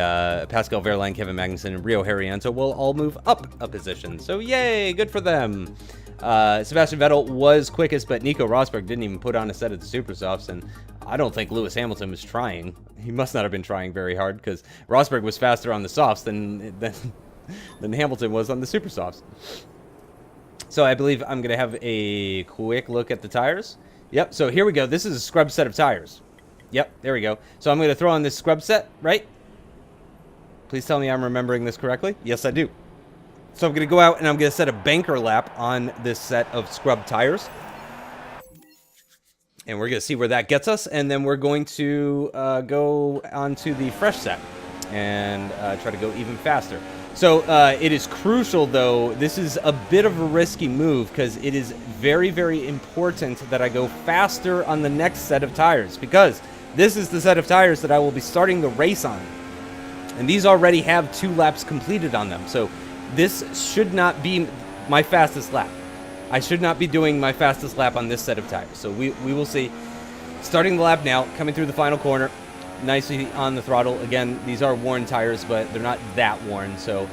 Pascal Wehrlein, Kevin Magnussen, and Rio Haryanto will all move up a position. So yay, good for them. Sebastian Vettel was quickest, but Nico Rosberg didn't even put on a set of the Super Softs, and I don't think Lewis Hamilton was trying. He must not have been trying very hard, because Rosberg was faster on the softs than Hamilton was on the Super Softs. So I believe I'm going to have a quick look at the tires. Yep, so here we go. This is a scrub set of tires. Yep, there we go. So I'm going to throw on this scrub set, right? Please tell me I'm remembering this correctly. Yes, I do. So I'm going to go out and I'm going to set a banker lap on this set of scrub tires. And we're going to see where that gets us. And then we're going to go onto the fresh set and try to go even faster. So it is crucial, though. This is a bit of a risky move because it is very, very important that I go faster on the next set of tires, because this is the set of tires that I will be starting the race on. And these already have 2 laps completed on them. So this should not be my fastest lap. I should not be doing my fastest lap on this set of tires. So we will see. Starting the lap now, coming through the final corner. Nicely on the throttle. Again, these are worn tires, but they're not that worn. So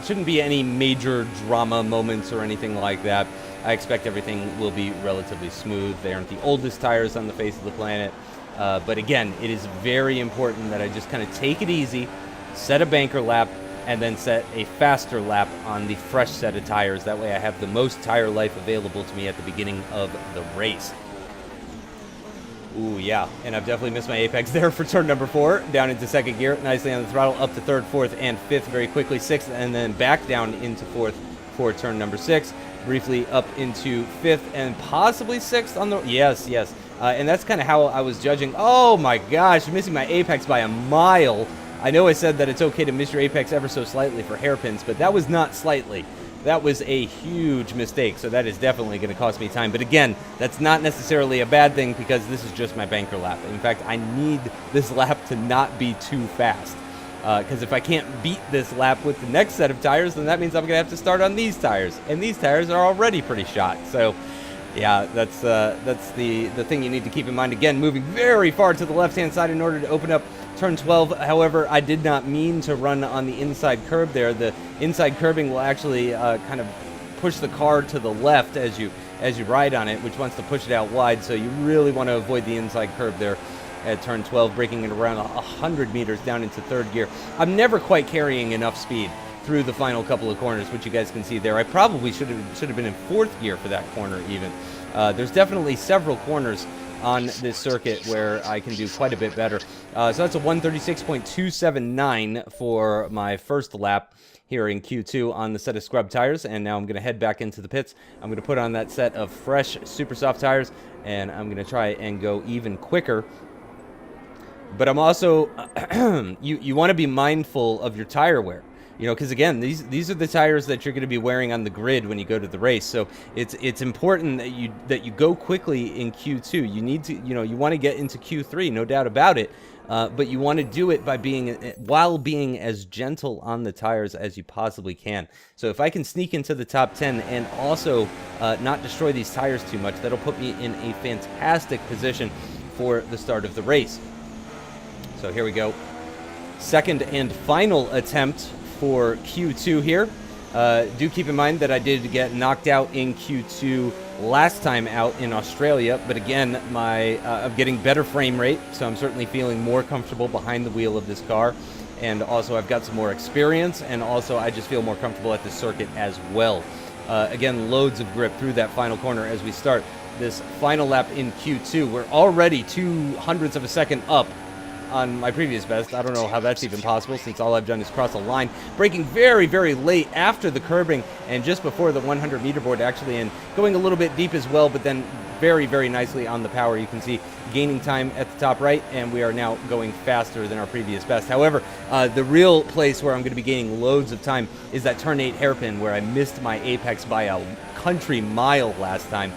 shouldn't be any major drama moments or anything like that. I expect everything will be relatively smooth. They aren't the oldest tires on the face of the planet. But again, it is very important that I just kind of take it easy, set a banker lap, and then set a faster lap on the fresh set of tires. That way I have the most tire life available to me at the beginning of the race. Ooh, yeah, and I've definitely missed my apex there for turn number 4, down into 2nd gear, nicely on the throttle, up to 3rd, 4th, and 5th very quickly, 6th, and then back down into 4th for turn number 6, briefly up into 5th, and possibly 6th on the, yes, and that's kind of how I was judging. Oh my gosh, missing my apex by a mile. I know I said that it's okay to miss your apex ever so slightly for hairpins, but that was not slightly. That was a huge mistake, so that is definitely going to cost me time. But again, that's not necessarily a bad thing because this is just my banker lap. In fact, I need this lap to not be too fast. Because if I can't beat this lap with the next set of tires, then that means I'm going to have to start on these tires. And these tires are already pretty shot. So, yeah, that's the thing you need to keep in mind. Again, moving very far to the left-hand side in order to open up turn 12. However, I did not mean to run on the inside curb there. The inside curbing will actually kind of push the car to the left as you ride on it, which wants to push it out wide. So you really want to avoid the inside curb there at turn 12, breaking it around 100 meters down into 3rd gear. I'm never quite carrying enough speed through the final couple of corners, which you guys can see there. I probably should have been in 4th gear for that corner even. There's definitely several corners on this circuit where I can do quite a bit better. So that's a 136.279 for my first lap here in Q2 on the set of scrub tires, and now I'm going to head back into the pits. I'm going to put on that set of fresh super soft tires, and I'm going to try and go even quicker. But I'm also, you want to be mindful of your tire wear, You know, because again, these are the tires that you're going to be wearing on the grid when you go to the race. So it's important that you go quickly in Q2. You need to, you know, you want to get into Q3, no doubt about it. But you want to do it by while being as gentle on the tires as you possibly can. So if I can sneak into the top 10 and also not destroy these tires too much, that'll put me in a fantastic position for the start of the race. So here we go. Second and final attempt for Q2 here. Do keep in mind that I did get knocked out in Q2 last time out in Australia, but again, I'm getting better frame rate, so I'm certainly feeling more comfortable behind the wheel of this car, and also I've got some more experience, and also I just feel more comfortable at the circuit as well. Again, loads of grip through that final corner as we start this final lap in Q2. We're already 0.02 of a second up on my previous best. I don't know how that's even possible since all I've done is cross a line. Braking very, very late after the curbing and just before the 100 meter board actually, and going a little bit deep as well, but then very, very nicely on the power. You can see gaining time at the top right, and we are now going faster than our previous best. However, the real place where I'm going to be gaining loads of time is that turn 8 hairpin where I missed my apex by a country mile last time.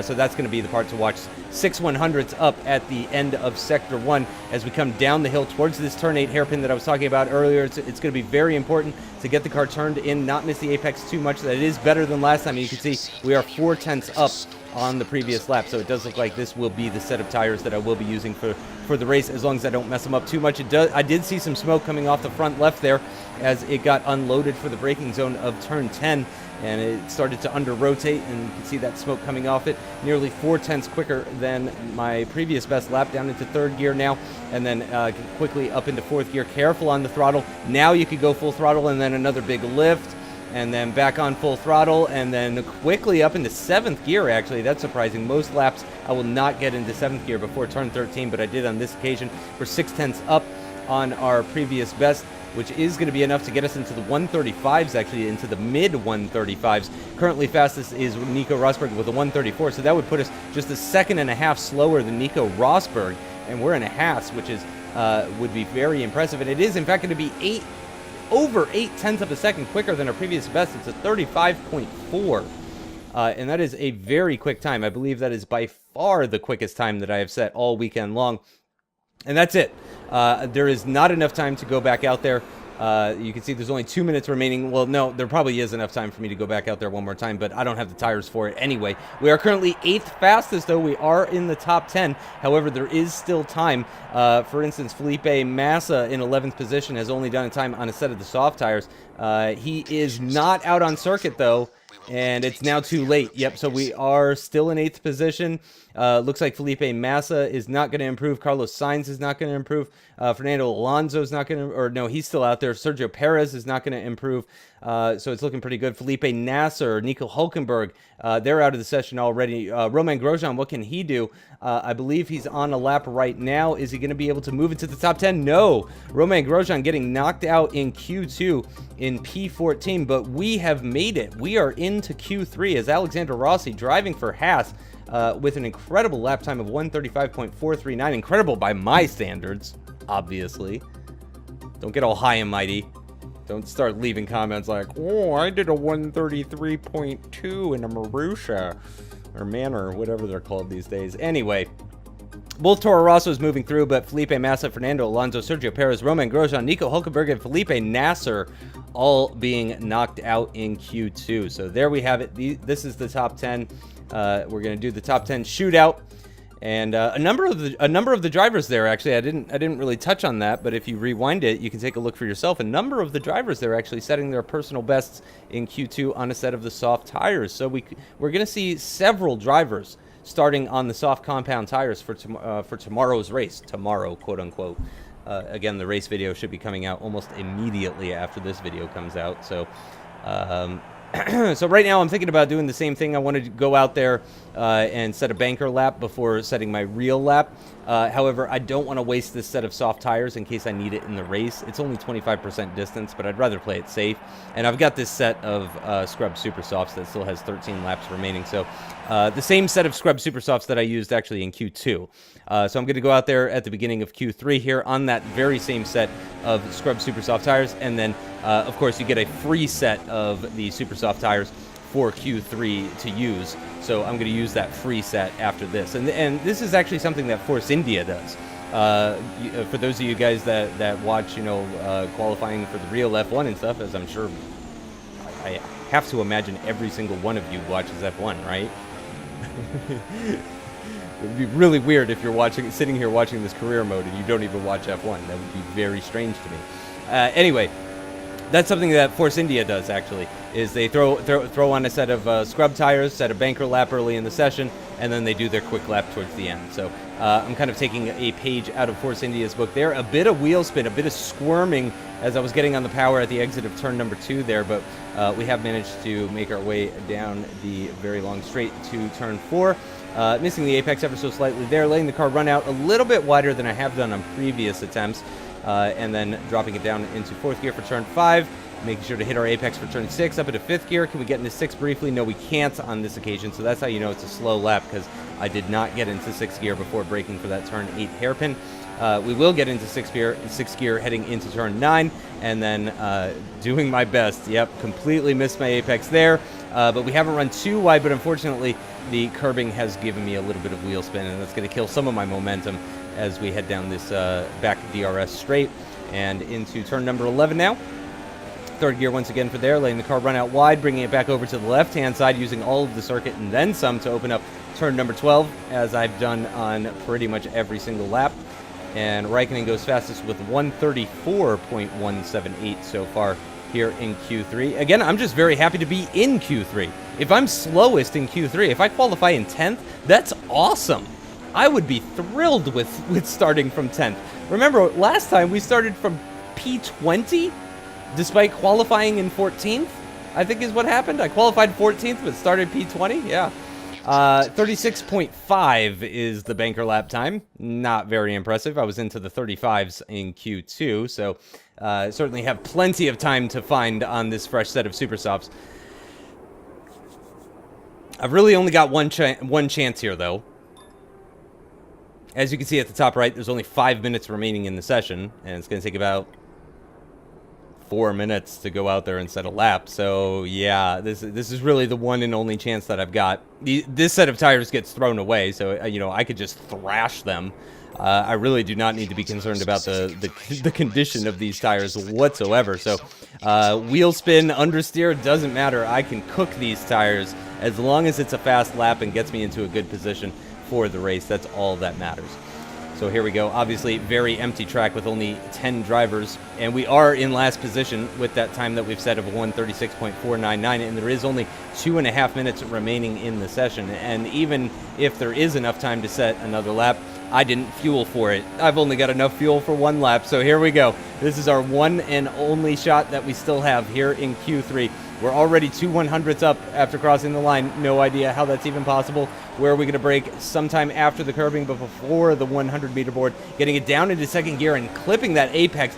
So that's going to be the part to watch. 6/100ths up at the end of Sector 1 as we come down the hill towards this turn 8 hairpin that I was talking about earlier. It's going to be very important to get the car turned in, not miss the apex too much. That is better than last time. You can see we are 0.4 up on the previous lap, so it does look like this will be the set of tires that I will be using for the race, as long as I don't mess them up too much. I did see some smoke coming off the front left there as it got unloaded for the braking zone of turn 10. And it started to under-rotate, and you can see that smoke coming off it. Nearly 0.4 quicker than my previous best lap, down into third gear now, and then quickly up into fourth gear. Careful on the throttle. Now you could go full throttle, and then another big lift, and then back on full throttle, and then quickly up into seventh gear, actually. That's surprising. Most laps I will not get into seventh gear before turn 13, but I did on this occasion. We're 0.6 up on our previous best, which is going to be enough to get us into the 135s, actually, into the mid-135s. Currently fastest is Nico Rosberg with a 134, so that would put us just a 1.5 seconds slower than Nico Rosberg, and we're in a Haas, which is would be very impressive, and it is, in fact, going to be over 0.8 of a second quicker than our previous best. It's a 35.4, and that is a very quick time. I believe that is by far the quickest time that I have set all weekend long. And that's it. There is not enough time to go back out there. You can see there's only 2 minutes remaining. Well, no, there probably is enough time for me to go back out there one more time, but I don't have the tires for it anyway. We are currently 8th fastest, though. We are in the top 10. However, there is still time. For instance, Felipe Massa in 11th position has only done a time on a set of the soft tires. He is not out on circuit, though, and it's now too late. Yep, so we are still in 8th position. Looks like Felipe Massa is not going to improve. Carlos Sainz is not going to improve. Fernando Alonso is not going to, or no, he's still out there. Sergio Perez is not going to improve. So it's looking pretty good. Felipe Nasser, Nico Hulkenberg, they're out of the session already. Romain Grosjean, what can he do? I believe he's on a lap right now. Is he going to be able to move into the top 10? No. Romain Grosjean getting knocked out in Q2 in P14, but we have made it. We are into Q3 as Alexander Rossi driving for Haas with an incredible lap time of 135.439. Incredible by my standards, obviously. Don't get all high and mighty. Don't start leaving comments like, oh, I did a 133.2 in a Marussia, or Manor, whatever they're called these days. Anyway, both Toro Rossos moving through, but Felipe Massa, Fernando Alonso, Sergio Perez, Romain Grosjean, Nico Hulkenberg, and Felipe Nasser all being knocked out in Q2. So there we have it. This is the top 10. We're going to do the top 10 shootout. And a number of the drivers there, actually, I didn't really touch on that, but if you rewind it, you can take a look for yourself. A number of the drivers there actually setting their personal bests in Q2 on a set of the soft tires. So we're going to see several drivers starting on the soft compound tires for tomorrow's race. Tomorrow, quote unquote. Again, the race video should be coming out almost immediately after this video comes out. So. So right now I'm thinking about doing the same thing. I wanted to go out there and set a banker lap before setting my real lap. However, I don't want to waste this set of soft tires in case I need it in the race. It's only 25% distance, but I'd rather play it safe. And I've got this set of Scrub Super Softs that still has 13 laps remaining. So the same set of Scrub Super Softs that I used actually in Q2. So I'm going to go out there at the beginning of Q3 here on that very same set of Scrub Super Soft tires, and then of course you get a free set of the Super Soft tires for Q3 to use. So I'm going to use that free set after this, and this is actually something that Force India does. For those of you guys that watch, qualifying for the real F1 and stuff, as I'm sure I have to imagine every single one of you watches F1, right? It would be really weird if you're sitting here watching this career mode and you don't even watch F1. That would be very strange to me. Anyway, that's something that Force India does, actually, is they throw on a set of scrub tires, set a banker lap early in the session, and then they do their quick lap towards the end. So I'm kind of taking a page out of Force India's book there. A bit of wheel spin, a bit of squirming as I was getting on the power at the exit of turn number 2 there, but we have managed to make our way down the very long straight to turn 4. Missing the apex ever so slightly there, letting the car run out a little bit wider than I have done on previous attempts, and then dropping it down into 4th gear for turn 5, making sure to hit our apex for turn 6, up into 5th gear. Can we get into 6 briefly? No, we can't on this occasion, so that's how you know it's a slow lap, because I did not get into 6th gear before braking for that turn 8 hairpin. We will get into 6th gear heading into turn 9, and then doing my best. Yep, completely missed my apex there, but we haven't run too wide, but unfortunately the curbing has given me a little bit of wheel spin, and that's going to kill some of my momentum as we head down this back DRS straight and into turn number 11 now. 3rd gear once again for there, letting the car run out wide, bringing it back over to the left-hand side, using all of the circuit and then some to open up turn number 12, as I've done on pretty much every single lap. And Raikkonen goes fastest with 134.178 so far here in Q3. Again, I'm just very happy to be in Q3. If I'm slowest in Q3, if I qualify in 10th, that's awesome. I would be thrilled with starting from 10th. Remember, last time we started from P20, despite qualifying in 14th, I think is what happened. I qualified 14th, but started P20, yeah. 36.5 is the banker lap time. Not very impressive. I was into the 35s in Q2, so certainly have plenty of time to find on this fresh set of Super Softs. I've really only got one chance here, though. As you can see at the top right, there's only 5 minutes remaining in the session, and it's going to take about 4 minutes to go out there and set a lap. So yeah, this is really the one and only chance that I've got. This set of tires gets thrown away, so I could just thrash them. I really do not need to be concerned about the condition of these tires whatsoever. So wheel spin, understeer, doesn't matter. I can cook these tires as long as it's a fast lap and gets me into a good position for the race. That's all that matters. So here we go. Obviously, very empty track with only 10 drivers, and we are in last position with that time that we've set of 136.499, and there is only 2.5 minutes remaining in the session. And even if there is enough time to set another lap, I didn't fuel for it. I've only got enough fuel for 1 lap, so here we go. This is our one and only shot that we still have here in Q3. We're already 2 100ths up after crossing the line. No idea how that's even possible. Where are we going to brake? Sometime after the curbing, but before the 100-meter board. Getting it down into 2nd gear and clipping that apex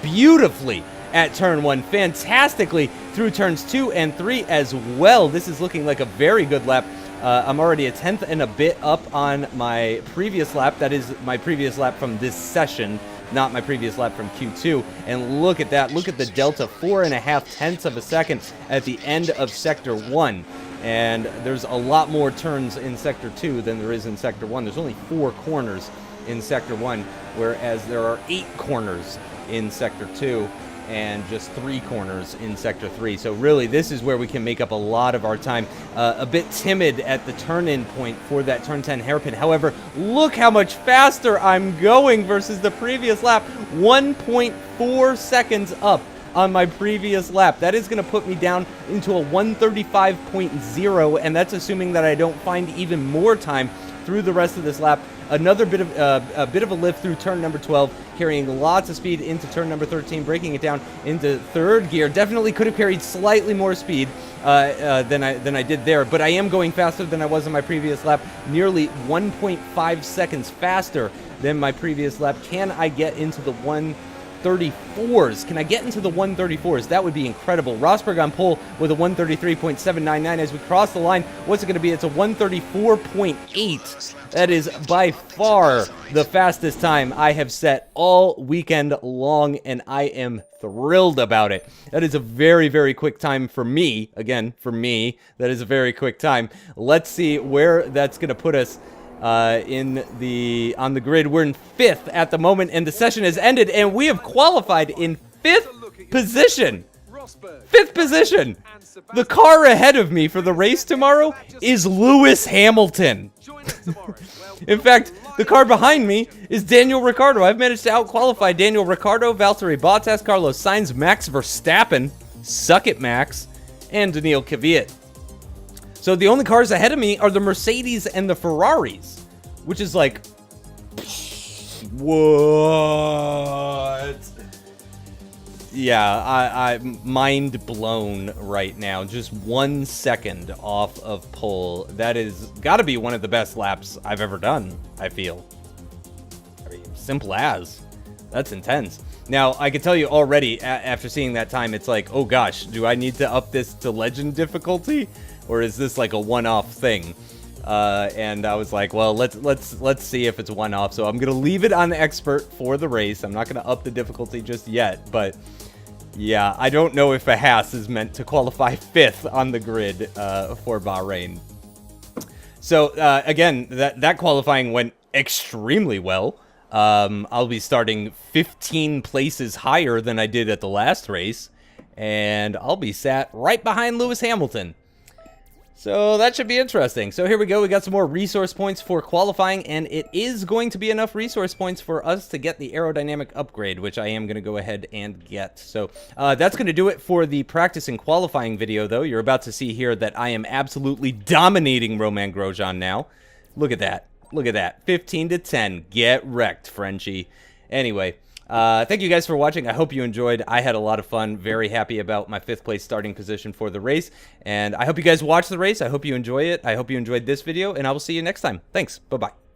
beautifully at turn 1. Fantastically through turns 2 and 3 as well. This is looking like a very good lap. I'm already a 10th and a bit up on my previous lap. That is my previous lap from this session, not my previous lap from Q2. And look at that. Look at the delta, 4.5 tenths of a second at the end of Sector 1. And there's a lot more turns in Sector 2 than there is in Sector 1. There's only 4 corners in Sector 1, whereas there are 8 corners in Sector 2 and just 3 corners in Sector 3. So really, this is where we can make up a lot of our time. A bit timid at the turn-in point for that turn 10 hairpin. However, look how much faster I'm going versus the previous lap. 1.4 seconds up on my previous lap. That is going to put me down into a 135.0, and that's assuming that I don't find even more time through the rest of this lap. Another bit of a lift through turn number 12, carrying lots of speed into turn number 13, breaking it down into 3rd gear. Definitely could have carried slightly more speed than I did there, but I am going faster than I was in my previous lap, nearly 1.5 seconds faster than my previous lap. Can I get into the 135 134s. Can I get into the 134s? That would be incredible. Rosberg on pole with a 133.799 as we cross the line. What's it going to be? It's a 134.8. That is by far the fastest time I have set all weekend long, and I am thrilled about it. That is a very, very quick time for me. Again, for me, that is a very quick time. Let's see where that's going to put us on the grid. We're in 5th at the moment, and the session has ended, and we have qualified in 5th position. 5th position. The car ahead of me for the race tomorrow is Lewis Hamilton. In fact, the car behind me is Daniel Ricciardo. I've managed to out-qualify Daniel Ricciardo, Valtteri Bottas, Carlos Sainz, Max Verstappen, suck it Max, and Daniil Kvyat. So the only cars ahead of me are the Mercedes and the Ferraris, which is like, what? Yeah, I'm mind blown right now. Just 1 second off of pole. That is got to be one of the best laps I've ever done, I feel. I mean, simple as. That's intense. Now, I can tell you already, after seeing that time, it's like, oh gosh, do I need to up this to legend difficulty? Or is this like a one-off thing? And I was like, well, let's see if it's one-off. So I'm gonna leave it on expert for the race. I'm not gonna up the difficulty just yet, but yeah, I don't know if a Haas is meant to qualify 5th on the grid for Bahrain. So again, that qualifying went extremely well. I'll be starting 15 places higher than I did at the last race, and I'll be sat right behind Lewis Hamilton. So that should be interesting. So here we go. We got some more resource points for qualifying, and it is going to be enough resource points for us to get the aerodynamic upgrade, which I am going to go ahead and get. So that's going to do it for the practice and qualifying video, though. You're about to see here that I am absolutely dominating Romain Grosjean now. Look at that. Look at that. 15-10. Get wrecked, Frenchie. Anyway. Thank you guys for watching. I hope you enjoyed. I had a lot of fun. Very happy about my 5th place starting position for the race. And I hope you guys watch the race. I hope you enjoy it. I hope you enjoyed this video, and I will see you next time. Thanks. Bye-bye.